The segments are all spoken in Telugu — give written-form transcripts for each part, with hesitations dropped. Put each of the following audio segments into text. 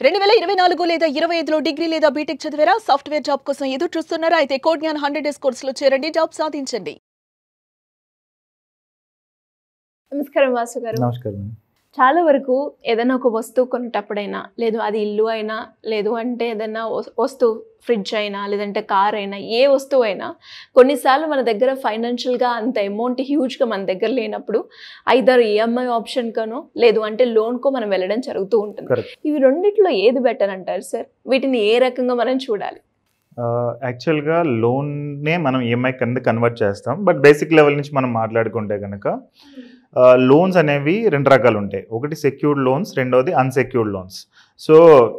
2024 లేదా 25లో డిగ్రీ లేదా బీటెక్ చదివారా? సాఫ్ట్వేర్ జాబ్ కోసం ఎదురు చూస్తున్నారా? అయితే కోడ్ జ్ఞాన్ 100 డేస్ కోర్సులో చేరండి, జాబ్ సాధించండి. నమస్కారం వాసు గారు. నమస్కారం. చాలా వరకు ఏదైనా ఒక వస్తువు కొనేటప్పుడైనా, లేదు అది ఇల్లు అయినా, లేదు అంటే ఏదైనా వస్తువు ఫ్రిడ్జ్ అయినా, లేదంటే కార్ అయినా, ఏ వస్తువు అయినా కొన్నిసార్లు మన దగ్గర ఫైనాన్షియల్గా అంత అమౌంట్ హ్యూజ్గా మన దగ్గర లేనప్పుడు ఐదర్ ఈఎంఐ ఆప్షన్ కనో లేదు అంటే లోన్కో మనం వెళ్ళడం జరుగుతూ ఉంటుంది. ఇవి రెండిట్లో ఏది బెటర్ అంటారు సార్? వీటిని ఏ రకంగా మనం చూడాలి? యాక్చువల్గా లోన్నే మనం ఈఎంఐ కింద కన్వర్ట్ చేస్తాం. బట్ బేసిక్ లెవెల్ నుంచి మనం మాట్లాడుకుంటే కనుక లోన్స్ అనేవి రెండు రకాలు ఉంటాయి. ఒకటి సెక్యూర్డ్ లోన్స్, రెండవది అన్సెక్యూర్డ్ లోన్స్. సో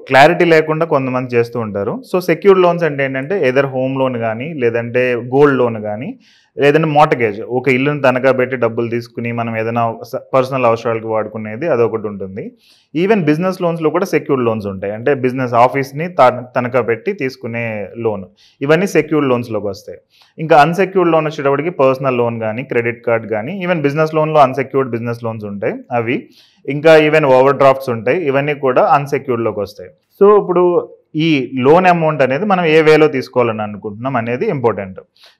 క్లారిటీ లేకుండా కొంతమంది చేస్తూ ఉంటారు. సో సెక్యూర్డ్ లోన్స్ అంటే ఏంటంటే ఎదర్ హోమ్ లోన్ కానీ, లేదంటే గోల్డ్ లోన్ కానీ, లేదంటే మార్టగేజ్, ఒక ఇల్లుని తనఖా పెట్టి డబ్బులు తీసుకుని మనం ఏదైనా పర్సనల్ అవసరాలకు వాడుకునేది అదొకటి ఉంటుంది. ఈవెన్ బిజినెస్ లోన్స్లో కూడా సెక్యూర్డ్ లోన్స్ ఉంటాయి. అంటే బిజినెస్ ఆఫీస్ని తనఖా పెట్టి తీసుకునే లోన్, ఇవన్నీ సెక్యూర్డ్ లోన్స్లోకి వస్తాయి. ఇంకా అన్సెక్యూర్డ్ లోన్ వచ్చేటప్పటికి పర్సనల్ లోన్ కానీ, క్రెడిట్ కార్డ్ కానీ, ఈవెన్ బిజినెస్ లోన్లో అన్సెక్యూర్డ్ బిజినెస్ లోన్స్ ఉంటాయి అవి, ఇంకా ఈవెన్ ఓవర్ డ్రాఫ్ట్స్ ఉంటాయి, ఇవన్నీ కూడా అన్సెక్యూర్డ్లోకి వస్తాయి. సో ఇప్పుడు ఈ లోన్ అమౌంట్ అనేది మనం ఏ వేలో తీసుకోవాలని అనుకుంటున్నాం అనేది ఇంపార్టెంట్.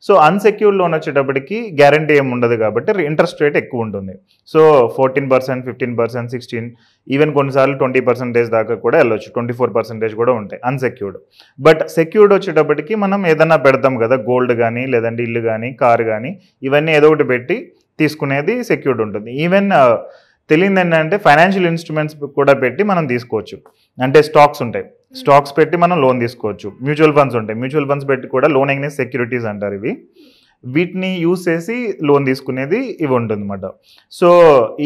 సో అన్సెక్యూర్డ్ లోన్ వచ్చేటప్పటికి గ్యారంటీ ఏమి ఉండదు కాబట్టి ఇంట్రెస్ట్ రేట్ ఎక్కువ ఉంటుంది. సో 14%, 15%, 16%, ఈవెన్ కొన్నిసార్లు 20% దాకా కూడా వెళ్ళొచ్చు, 24% కూడా ఉంటాయి అన్సెక్యూర్డ్. బట్ సెక్యూర్డ్ వచ్చేటప్పటికి మనం ఏదైనా పెడతాం కదా, గోల్డ్ కానీ, లేదంటే ఇల్లు కానీ, కారు కానీ, ఇవన్నీ ఏదో ఒకటి పెట్టి తీసుకునేది సెక్యూర్డ్ ఉంటుంది. ఈవెన్ తెలియదు ఏంటంటే ఫైనాన్షియల్ ఇన్స్ట్రుమెంట్స్ కూడా పెట్టి మనం తీసుకోవచ్చు. అంటే స్టాక్స్ ఉంటాయి, స్టాక్స్ పెట్టి మనం లోన్ తీసుకోవచ్చు. మ్యూచువల్ ఫండ్స్ ఉంటాయి, మ్యూచువల్ ఫండ్స్ పెట్టి కూడా లోన్ అగైన్స్ సెక్యూరిటీస్ అంటారు ఇవి. వీటిని యూజ్ చేసి లోన్ తీసుకునేది ఇవి ఉంటుంది అన్నమాట. సో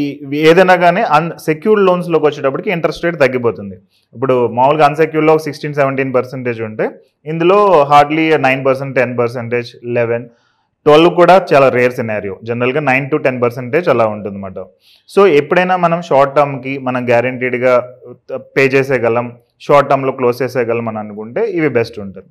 ఈ ఏదైనా కానీ సెక్యూర్డ్ లోన్స్లోకి వచ్చేటప్పటికి ఇంట్రెస్ట్ రేట్ తగ్గిపోతుంది. ఇప్పుడు మామూలుగా అన్సెక్యూర్డ్లో 16-17% ఉంటే ఇందులో హార్డ్లీ 9%, 10%, 11, 12 కూడా చాలా రేర్ సినారియో. జనరల్గా 9-10% అలా ఉంటుంది అన్నమాట. సో ఎప్పుడైనా మనం షార్ట్ టర్మ్కి మనం గ్యారంటీడ్గా పే చేసేయగలం, షార్ట్ టర్మ్లో క్లోజ్ చేసేయగలం అని అనుకుంటే ఇవి బెస్ట్ ఉంటుంది.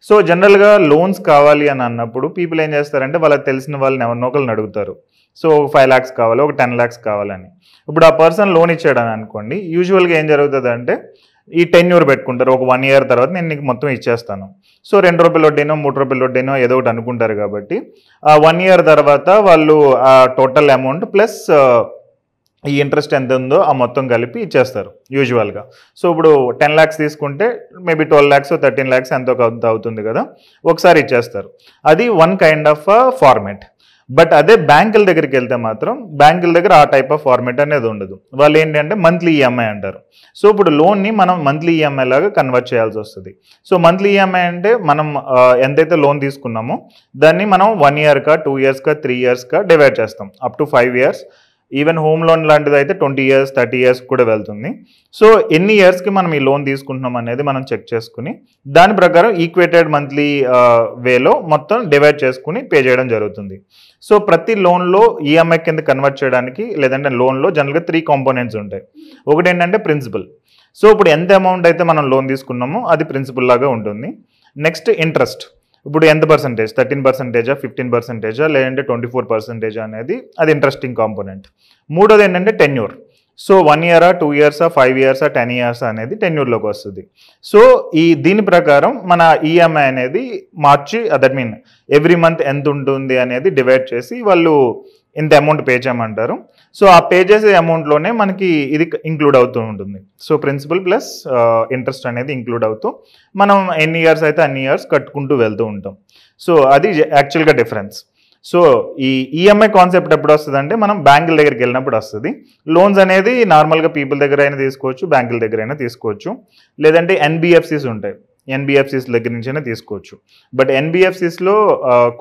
సో జనరల్గా లోన్స్ కావాలి అని అన్నప్పుడు పీపుల్ ఏం చేస్తారంటే వాళ్ళకి తెలిసిన వాళ్ళని ఎవరినో ఒకరిని అడుగుతారు. సో 5 lakhs కావాలి, ఒక 10 lakhs కావాలని. ఇప్పుడు ఆ పర్సన్ లోన్ ఇచ్చాడని అనుకోండి, యూజువల్గా ఏం జరుగుతుంది అంటే ఈ టెన్యూర్ పెట్టుకుంటారు. ఒక 1 year తర్వాత నేను నీకు మొత్తం ఇచ్చేస్తాను. సో ₹2 వడ్డీనో, ₹3 వడ్డీనో ఏదో ఒకటి అనుకుంటారు కాబట్టి ఆ 1 year తర్వాత వాళ్ళు ఆ టోటల్ అమౌంట్ ప్లస్ ఈ ఇంట్రెస్ట్ ఎంత ఉందో ఆ మొత్తం కలిపి ఇచ్చేస్తారు యూజువల్గా. సో ఇప్పుడు 10 lakhs తీసుకుంటే మేబీ 12 lakhs, 13 lakhs ఎంతో అవుతుంది కదా, ఒకసారి ఇచ్చేస్తారు. అది one kind of format. But అదే బ్యాంకుల దగ్గరికి వెళ్తే మాత్రం బ్యాంకుల దగ్గర ఆ టైప్ ఆఫ్ ఫార్మేట్ అనేది ఉండదు. వాళ్ళు ఏంటంటే మంత్లీ ఈఎంఐ అంటారు. సో ఇప్పుడు లోన్ని మనం మంత్లీ ఈఎంఐ లాగా కన్వర్ట్ చేయాల్సి వస్తుంది. సో మంత్లీ ఈఎంఐ అంటే మనం ఎంతైతే లోన్ తీసుకున్నామో దాన్ని మనం 1 year, 2 years, 3 years డివైడ్ చేస్తాం, up to 5 years. Even home loan లాంటిది అయితే 20 years, 30 years కూడా వెళ్తుంది. సో ఎన్ని ఇయర్స్కి మనం ఈ లోన్ తీసుకుంటున్నాం అనేది మనం చెక్ చేసుకుని దాని ప్రకారం ఈక్వేటెడ్ మంత్లీ వేలో మొత్తం డివైడ్ చేసుకుని పే చేయడం జరుగుతుంది. సో ప్రతి లోన్లో ఈఎంఐ కింద కన్వర్ట్ చేయడానికి లేదంటే లోన్లో జనరల్గా 3 components ఉంటాయి. ఒకటి ఏంటంటే ప్రిన్సిపల్. సో ఇప్పుడు ఎంత అమౌంట్ అయితే మనం లోన్ తీసుకున్నామో అది ప్రిన్సిపల్ లాగా ఉంటుంది. Next interest. ఇప్పుడు ఎంత పర్సెంటేజ్, 13%, 15%, లేదంటే 24% అనేది అది ఇంట్రెస్టింగ్ కాంపోనెంట్. మూడోది ఏంటంటే tenure. So 1 year, 2 years, 5 years, 10 years అనేది టెన్యూర్లోకి వస్తుంది. సో దీని ప్రకారం మన ఈఎంఐ అనేది మార్చి, దట్ మీన్ ఎవ్రీ మంత్ ఎంత ఉంటుంది అనేది డివైడ్ చేసి వాళ్ళు ఇంత అమౌంట్ పే చేయమంటారు. సో ఆ పే చేసే అమౌంట్లోనే మనకి ఇది ఇంక్లూడ్ అవుతూ ఉంటుంది. సో ప్రిన్సిపల్ ప్లస్ ఇంట్రెస్ట్ అనేది ఇంక్లూడ్ అవుతూ మనం ఎన్ని ఇయర్స్ అయితే అన్ని ఇయర్స్ కట్టుకుంటూ వెళ్తూ ఉంటాం. సో అది యాక్చువల్గా డిఫరెన్స్. సో ఈ ఈఎంఐ కాన్సెప్ట్ ఎప్పుడు వస్తుంది అంటే మనం బ్యాంకుల దగ్గరికి వెళ్ళినప్పుడు వస్తుంది. లోన్స్ అనేది నార్మల్గా పీపుల్ దగ్గర అయినా తీసుకోవచ్చు, బ్యాంకుల దగ్గర అయినా తీసుకోవచ్చు, లేదంటే ఎన్బిఎఫ్సిస్ ఉంటాయి, ఎన్బిఎఫ్సిస్ దగ్గర నుంచైనా తీసుకోవచ్చు. బట్ ఎన్బిఎఫ్సిస్లో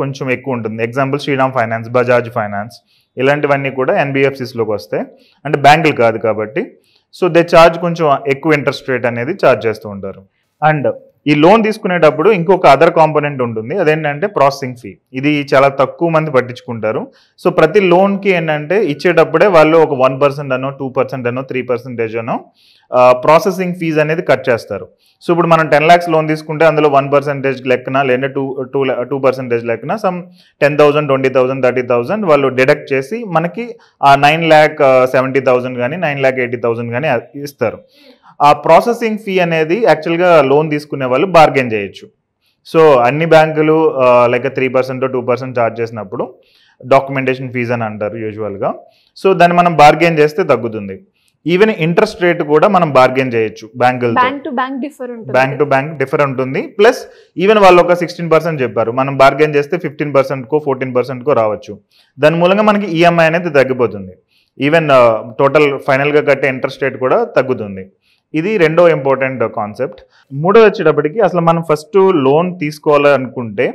కొంచెం ఎక్కువ ఉంటుంది. Example Shriram finance, Bajaj finance, ఇలాంటివన్నీ కూడా ఎన్బిఎఫ్సిస్లోకి వస్తాయి. అంటే బ్యాంకులు కాదు కాబట్టి. సో దే ఛార్జ్ కొంచెం ఎక్కువ ఇంట్రెస్ట్ రేట్ అనేది ఛార్జ్ చేస్తూ ఉంటారు. అండ్ ఈ లోన్ తీసుకునేటప్పుడు ఇంకొక అదర్ కాంపోనెంట్ ఉంటుంది, అదేంటంటే ప్రాసెసింగ్ ఫీ. ఇది చాలా తక్కువ మంది పట్టించుకుంటారు. సో ప్రతి లోన్కి ఏంటంటే ఇచ్చేటప్పుడే వాళ్ళు ఒక 1% అనో, 2% అనో, 3% అనో ప్రాసెసింగ్ ఫీజ్ అనేది కట్ చేస్తారు. సో ఇప్పుడు మనం 10 lakhs లోన్ తీసుకుంటే అందులో 1% లెక్కన, లేదంటే 2% లెక్కన సమ్ 10,000, 20,000, 30,000 వాళ్ళు డిడక్ట్ చేసి మనకి ఆ 9,70,000 కానీ 9,80,000 కానీ ఇస్తారు. ఆ ప్రాసెసింగ్ ఫీ అనేది యాక్చువల్గా లోన్ తీసుకునే వాళ్ళు బార్గెన్ చేయొచ్చు. సో అన్ని బ్యాంకులు లైక్ 3% 2% ఛార్జ్ చేసినప్పుడు డాక్యుమెంటేషన్ ఫీజ్ అని అంటారు యూజువల్గా. సో దాన్ని మనం బార్గెన్ చేస్తే తగ్గుతుంది. ఈవెన్ ఇంట్రెస్ట్ రేట్ కూడా మనం బార్గెన్ చేయొచ్చు బ్యాంకులతో. బ్యాంక్ టు బ్యాంక్ డిఫర్ ఉంటుంది. ప్లస్ ఈవెన్ వాళ్ళు ఒక 16% చెప్పారు, మనం బార్గెన్ చేస్తే 15%కో 14%కో రావచ్చు. దాని మూలంగా మనకి ఈఎంఐ అనేది తగ్గిపోతుంది. ఈవెన్ టోటల్ ఫైనల్గా కట్టే ఇంట్రెస్ట్ రేట్ కూడా తగ్గుతుంది. ఇది రెండో ఇంపార్టెంట్ కాన్సెప్ట్. మూడో వచ్చేటప్పటికి అసలు మనం ఫస్ట్ లోన్ తీసుకోవాలనుకుంటే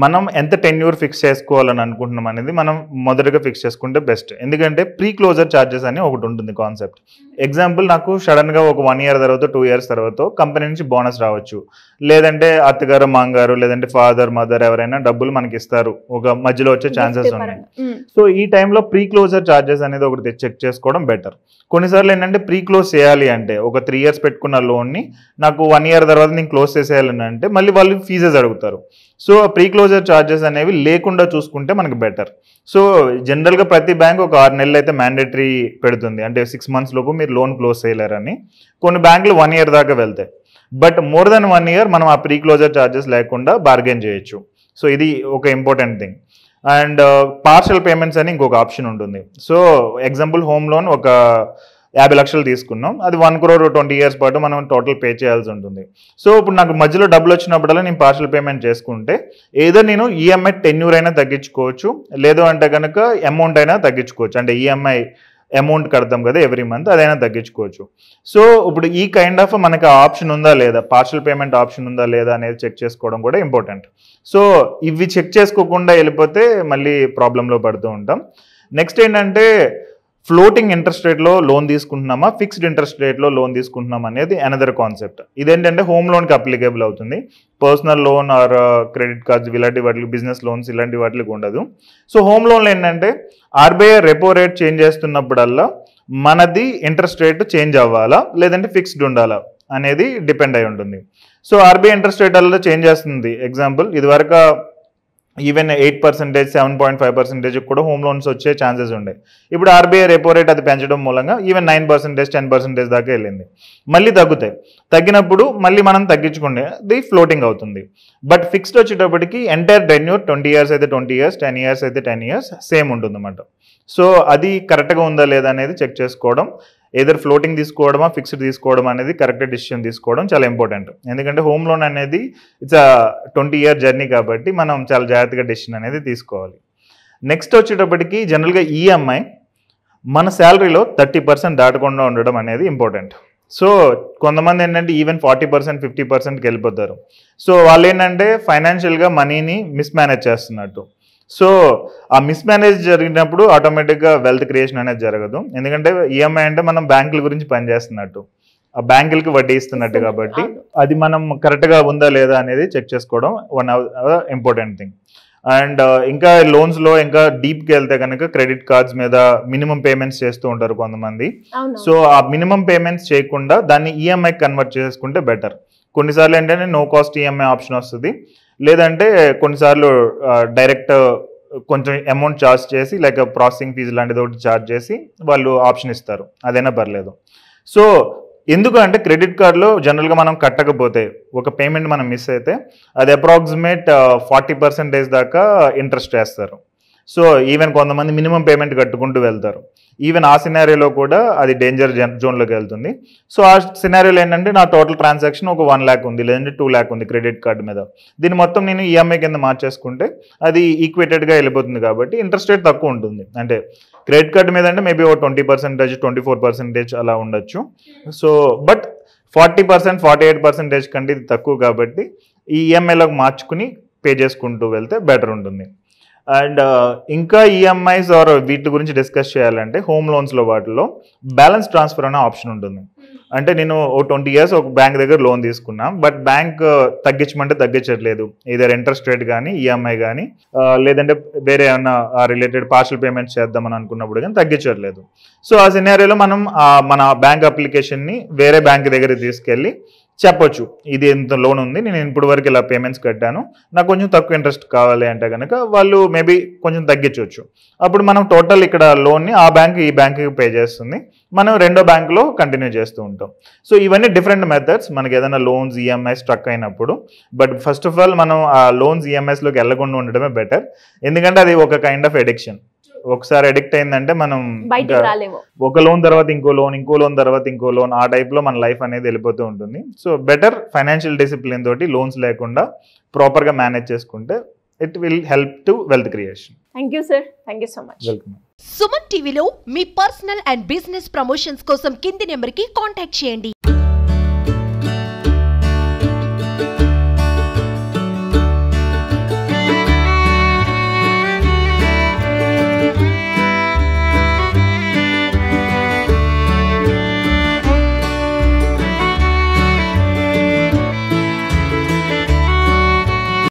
మనం ఎంత టెన్యూర్ ఫిక్స్ చేసుకోవాలని అనుకుంటున్నాం అనేది మనం మొదటగా ఫిక్స్ చేసుకుంటే బెస్ట్. ఎందుకంటే ప్రీ క్లోజర్ ఛార్జెస్ అని ఒకటి ఉంటుంది కాన్సెప్ట్. ఎగ్జాంపుల్, నాకు సడన్గా ఒక 1 year తర్వాత 2 years తర్వాత కంపెనీ నుంచి బోనస్ రావచ్చు, లేదంటే అత్తగారు మాంగారు లేదంటే ఫాదర్ మదర్ ఎవరైనా డబ్బులు మనకి ఇస్తారు, ఒక మధ్యలో వచ్చే ఛాన్సెస్ ఉన్నాయి. సో ఈ టైంలో ప్రీ క్లోజర్ ఛార్జెస్ అనేది ఒకటి చెక్ చేసుకోవడం బెటర్. కొన్నిసార్లు ఏంటంటే ప్రీ క్లోజ్ చేయాలి అంటే ఒక 3 years పెట్టుకున్న లోన్ని నాకు 1 year తర్వాత నేను క్లోజ్ చేసేయాలని అంటే మళ్ళీ వాళ్ళు ఫీజెస్ అడుగుతారు. సో ప్రీ క్లోజర్ ఛార్జెస్ అనేవి లేకుండా చూసుకుంటే మనకి బెటర్. సో జనరల్గా ప్రతి బ్యాంక్ ఒక 6 నెలలు అయితే మ్యాండేటరీ పెడుతుంది, అంటే 6 months లోపు మీరు లోన్ క్లోజ్ చేయలేరని. కొన్ని బ్యాంకులు 1 year దాకా వెళ్తాయి. బట్ మోర్ దెన్ 1 year మనం ఆ ప్రీ క్లోజర్ ఛార్జెస్ లేకుండా బార్గెన్ చేయొచ్చు. సో ఇది ఒక important thing. And partial payments అని ఇంకొక ఆప్షన్ ఉంటుంది. సో ఎగ్జాంపుల్, హోమ్ లోన్ ఒక 50 లక్షలు తీసుకున్నాం, అది 1 crore 20 years పాటు మనం టోటల్ పే చేయాల్సి ఉంటుంది. సో ఇప్పుడు నాకు మధ్యలో డబ్బులు వచ్చినప్పుడల్లా నేను పార్షల్ పేమెంట్ చేసుకుంటే ఏదో నేను ఈఎంఐ టెన్యూర్ అయినా తగ్గించుకోవచ్చు, లేదు అంటే కనుక అమౌంట్ అయినా తగ్గించుకోవచ్చు. అంటే ఈఎంఐ అమౌంట్ కడతాం కదా ఎవ్రీ మంత్, అదైనా తగ్గించుకోవచ్చు. సో ఇప్పుడు ఈ కైండ్ ఆఫ్ మనకి ఆప్షన్ ఉందా లేదా, పార్షల్ పేమెంట్ ఆప్షన్ ఉందా లేదా అనేది చెక్ చేసుకోవడం కూడా ఇంపార్టెంట్. సో ఇవి చెక్ చేసుకోకుండా వెళ్ళిపోతే మళ్ళీ ప్రాబ్లంలో పడుతూ ఉంటాం. నెక్స్ట్ ఏంటంటే ఫ్లోటింగ్ ఇంట్రెస్ట్ రేట్లో లోన్ తీసుకుంటున్నామా, ఫిక్స్డ్ ఇంట్రెస్ట్ రేట్లో లోన్ తీసుకుంటున్నామా అనేది అనదర్ కాన్సెప్ట్. ఇదేంటంటే హోమ్ లోన్కి అప్లికేబుల్ అవుతుంది. Personal loan or credit cards ఇలాంటి వాటికి, బిజినెస్ లోన్స్ ఇలాంటి వాటికి ఉండదు. సో హోమ్ లోన్లో ఏంటంటే ఆర్బీఐ రెపో రేట్ చేంజ్ చేస్తున్నప్పుడల్లా మనది ఇంట్రెస్ట్ రేట్ చేంజ్ అవ్వాలా లేదంటే ఫిక్స్డ్ ఉండాలా అనేది డిపెండ్ అయి ఉంటుంది. సో ఆర్బీఐ ఇంట్రెస్ట్ రేట్ అలా చేంజ్ చేస్తుంది. ఎగ్జాంపుల్, ఇదివరకు ఈవెన్ 8%, 7.5% కూడా హోమ్ లోన్స్ వచ్చే ఛాన్సెస్ ఉండే. ఇప్పుడు ఆర్బీఐ రెపో రేట్ అది పెంచడం మూలంగా ఈవెన్ 9%, 10% దాకా వెళ్ళింది. మళ్ళీ తగ్గుతాయి. తగ్గినప్పుడు మళ్ళీ మనం తగ్గించుకుంటే అది ఫ్లోటింగ్ అవుతుంది. బట్ ఫిక్స్డ్ వచ్చేటప్పటికి ఎంటైర్ టెన్యూర్ 20 years అయితే 20 years, 10 years అయితే 10 years సేమ్ ఉంటుంది అన్నమాట. సో అది కరెక్ట్గా ఉందా లేదా అనేది చెక్ చేసుకోవడం, ఏదర్ ఫ్లోటింగ్ తీసుకోవడమా ఫిక్స్డ్ తీసుకోవడం అనేది కరెక్ట్ డిసిషన్ తీసుకోవడం చాలా ఇంపార్టెంట్. ఎందుకంటే హోమ్ లోన్ అనేది ఇట్స్ 20 year జర్నీ కాబట్టి మనం చాలా జాగ్రత్తగా డిసిషన్ అనేది తీసుకోవాలి. నెక్స్ట్ వచ్చేటప్పటికి జనరల్గా ఈఎంఐ మన శాలరీలో 30% దాటకుండా ఉండడం అనేది ఇంపార్టెంట్. సో కొంతమంది ఏంటంటే ఈవెన్ 40%, 50%కి వెళ్ళిపోతారు. సో వాళ్ళు ఏంటంటే ఫైనాన్షియల్గా మనీని మిస్మేనేజ్ చేస్తున్నట్టు. సో ఆ మిస్మేనేజ్ జరిగినప్పుడు ఆటోమేటిక్గా వెల్త్ క్రియేషన్ అనేది జరగదు. ఎందుకంటే ఈఎంఐ అంటే మనం బ్యాంకుల గురించి పనిచేస్తున్నట్టు, ఆ బ్యాంకులకి వడ్డీ ఇస్తున్నట్టు కాబట్టి అది మనం కరెక్ట్గా ఉందా లేదా అనేది చెక్ చేసుకోవడం one of the important thing. And ఇంకా లోన్స్లో ఇంకా డీప్కి వెళ్తే కనుక క్రెడిట్ కార్డ్స్ మీద మినిమం పేమెంట్స్ చేస్తూ ఉంటారు కొంతమంది. సో ఆ మినిమం పేమెంట్స్ చేయకుండా దాన్ని ఈఎంఐ కన్వర్ట్ చేసుకుంటే బెటర్. కొన్నిసార్లు ఏంటంటే నో కాస్ట్ ఈఎంఐ ఆప్షన్ వస్తుంది, లేదంటే కొన్నిసార్లు డైరెక్ట్ కొంచెం అమౌంట్ ఛార్జ్ చేసి లైక్ ప్రాసెసింగ్ ఫీజు లాంటిది ఒకటి ఛార్జ్ చేసి వాళ్ళు ఆప్షన్ ఇస్తారు, అదైనా పర్లేదు. సో ఎందుకు అంటే క్రెడిట్ కార్డులో జనరల్గా మనం కట్టకపోతే ఒక పేమెంట్ మనం మిస్ అయితే అది అప్రాక్సిమేట్ 40% దాకా ఇంట్రెస్ట్ వేస్తారు. సో ఈవెన్ కొంతమంది మినిమం పేమెంట్ కట్టుకుంటూ వెళ్తారు. ఈవెన్ ఆ సినారియోలో కూడా అది డేంజర్ జోన్లోకి వెళ్తుంది. సో ఆ సినారియోలో ఏంటంటే నా టోటల్ ట్రాన్సాక్షన్ ఒక 1 lakh ఉంది లేదంటే 2 lakh ఉంది క్రెడిట్ కార్డు మీద, దీన్ని మొత్తం నేను ఈఎంఐ కింద మార్చేసుకుంటే అది ఈక్వేటెడ్గా వెళ్ళిపోతుంది కాబట్టి ఇంట్రెస్ట్ రేట్ తక్కువ ఉంటుంది. అంటే క్రెడిట్ కార్డు మీద అంటే మేబీ ఒక 20%, 24% అలా ఉండొచ్చు. సో బట్ 40%, 48% కంటే ఇది తక్కువ కాబట్టి ఈ ఈఎంఐలోకి మార్చుకుని పే చేసుకుంటూ వెళ్తే బెటర్ ఉంటుంది. అండ్ ఇంకా ఈఎంఐస్ ఆర్ వీటి గురించి డిస్కస్ చేయాలంటే హోమ్ లోన్స్లో వాటిలో బ్యాలెన్స్ ట్రాన్స్ఫర్ అనే ఆప్షన్ ఉంటుంది. అంటే నేను ఓ 20 years ఒక బ్యాంక్ దగ్గర లోన్ తీసుకున్నా, బట్ బ్యాంక్ తగ్గించమంటే తగ్గించట్లేదు, ఇదర్ ఇంట్రెస్ట్ రేట్ కానీ ఈఎంఐ కానీ లేదంటే వేరే ఏమన్నా రిలేటెడ్ పార్షల్ పేమెంట్స్ చేద్దామని అనుకున్నప్పుడు కానీ తగ్గించట్లేదు. సో ఆ సినారియోలో మనం మన బ్యాంక్ అప్లికేషన్ని వేరే బ్యాంక్ దగ్గర తీసుకెళ్ళి చెప్పొచ్చు, ఇది ఎంత లోన్ ఉంది, నేను ఇప్పుడు వరకు ఇలా పేమెంట్స్ కట్టాను, నాకు కొంచెం తక్కువ ఇంట్రెస్ట్ కావాలి అంటే కనుక వాళ్ళు మేబీ కొంచెం తగ్గించవచ్చు. అప్పుడు మనం టోటల్ ఇక్కడ లోన్ని ఆ బ్యాంక్ ఈ బ్యాంక్కి పే చేస్తుంది, మనం రెండో బ్యాంకులో కంటిన్యూ చేస్తూ ఉంటాం. సో ఇవన్నీ డిఫరెంట్ మెథడ్స్. మనకి ఏదైనా లోన్స్ ఈఎంఐ స్ట్రక్ అయినప్పుడు, బట్ ఫస్ట్ ఆఫ్ ఆల్ మనం ఆ లోన్స్ ఈఎంఐస్లోకి వెళ్ళకుండా ఉండడమే బెటర్. ఎందుకంటే అది ఒక కైండ్ ఆఫ్ ఎడిక్షన్. ఒకసారి అడిక్ట్ అయిందంటే మనం ఒక లోన్ తర్వాత ఇంకో లోన్ తర్వాత ఇంకో లోన్, ఆ టైప్లో మన లైఫ్ అనేది వెళ్ళిపోతూ ఉంటుంది. సో బెటర్ ఫైనాన్షియల్ డిసిప్లిన్ తోటి లోన్స్ లేకుండా ప్రాపర్గా మేనేజ్ చేసుకుంటే it will help to wealth creation. Thank you sir, thank you so much. Welcome. Suman టీవీలో మీ పర్సనల్ అండ్ బిజినెస్ ప్రమోషన్స్ కోసం కింది నెంబర్కి కాంటాక్ట్ చేయండి.